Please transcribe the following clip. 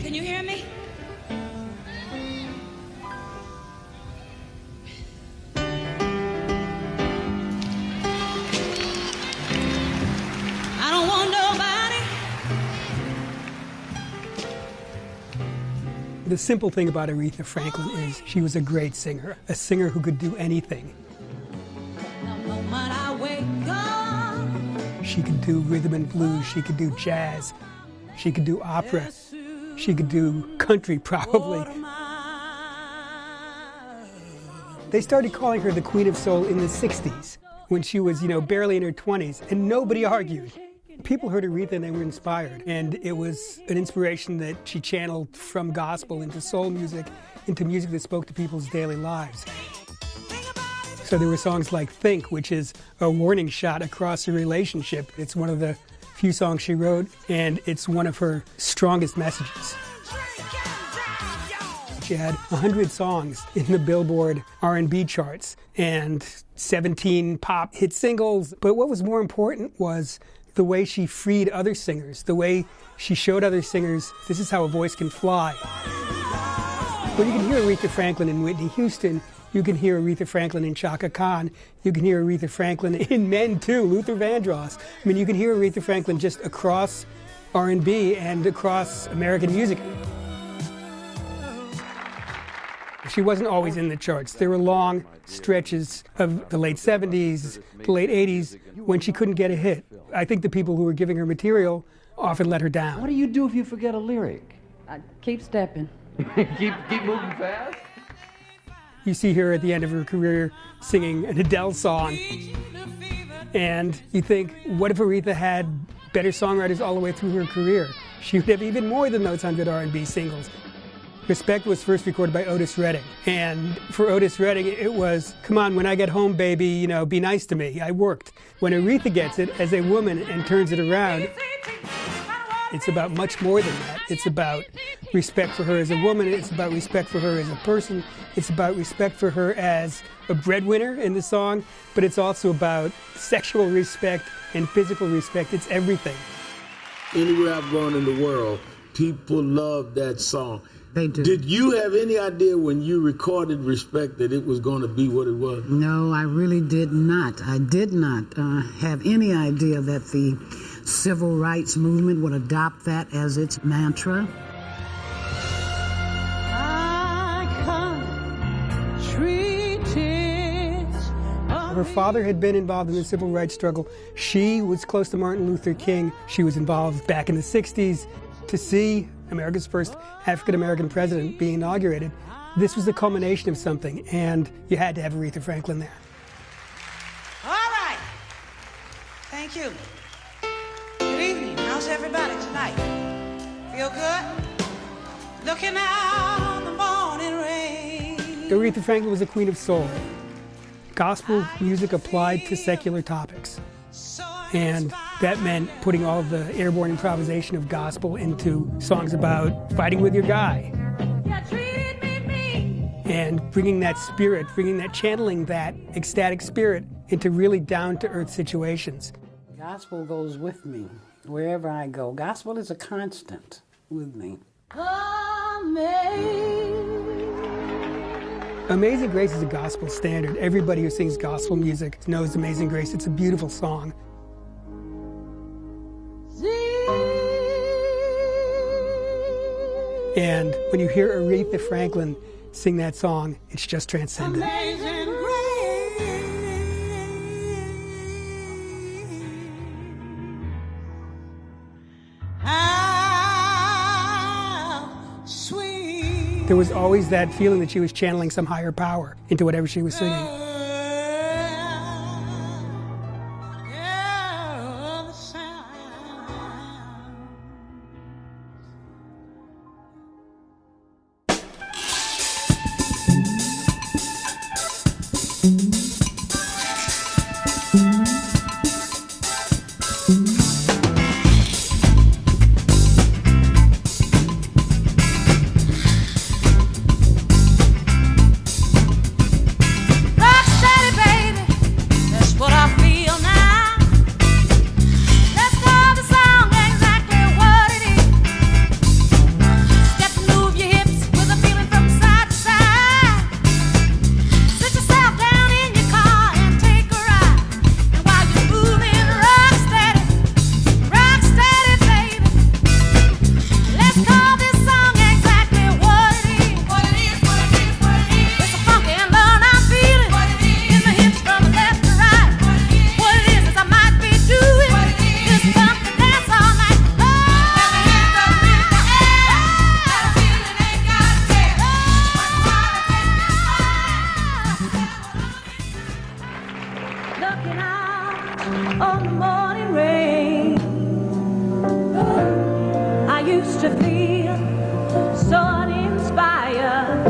Can you hear me? I don't want nobody. The simple thing about Aretha Franklin is she was a great singer, a singer who could do anything. The moment I wake up, She could do rhythm and blues, she could do jazz, she could do opera, she could do country probably. They started calling her the Queen of Soul in the 60s when she was, barely in her 20s, and nobody argued. People heard Aretha and they were inspired, and it was an inspiration that she channeled from gospel into soul music, into music that spoke to people's daily lives. So there were songs like Think, which is a warning shot across a relationship. It's one of the few songs she wrote, and it's one of her strongest messages. She had 100 songs in the Billboard R&B charts and 17 pop hit singles. But what was more important was the way she freed other singers, the way she showed other singers this is how a voice can fly. When you can hear Aretha Franklin in Whitney Houston, you can hear Aretha Franklin in Chaka Khan, you can hear Aretha Franklin in men too, Luther Vandross. I mean, you can hear Aretha Franklin just across R&B and across American music. She wasn't always in the charts. There were long stretches of the late 70s, the late 80s, when she couldn't get a hit. I think the people who were giving her material often let her down. What do you do if you forget a lyric? I keep stepping. keep moving fast? You see her at the end of her career singing an Adele song, and you think, what if Aretha had better songwriters all the way through her career? She would have even more than those 100 R&B singles. Respect was first recorded by Otis Redding, and for Otis Redding it was, come on, when I get home, baby, be nice to me, I worked. When Aretha gets it as a woman and turns it around, it's about much more than that. It's about respect for her as a woman, it's about respect for her as a person, it's about respect for her as a breadwinner in the song, but it's also about sexual respect and physical respect. It's everything. Anywhere I've gone in the world, people love that song. They do. Did you have any idea when you recorded Respect that it was going to be what it was? No, I really did not. I did not have any idea that the civil rights movement would adopt that as its mantra. Her father had been involved in the civil rights struggle. She was close to Martin Luther King. She was involved back in the 60s. To see America's first African-American president being inaugurated, this was the culmination of something, and you had to have Aretha Franklin there. all right. Thank you. Good evening. How's everybody tonight? Feel good? Looking out on the morning rain. Aretha Franklin was a queen of soul. Gospel music applied to secular topics. And that meant putting all of the airborne improvisation of gospel into songs about fighting with your guy. And bringing that spirit, channeling that ecstatic spirit into really down-to-earth situations. Gospel goes with me wherever I go. Gospel is a constant with me. Amazing Grace is a gospel standard. Everybody who sings gospel music knows Amazing Grace. It's a beautiful song. And when you hear Aretha Franklin sing that song, it's just transcendent. Amazing grace. How sweet. There was always that feeling that she was channeling some higher power into whatever she was singing. Rock on the morning rain. I used to feel so uninspired.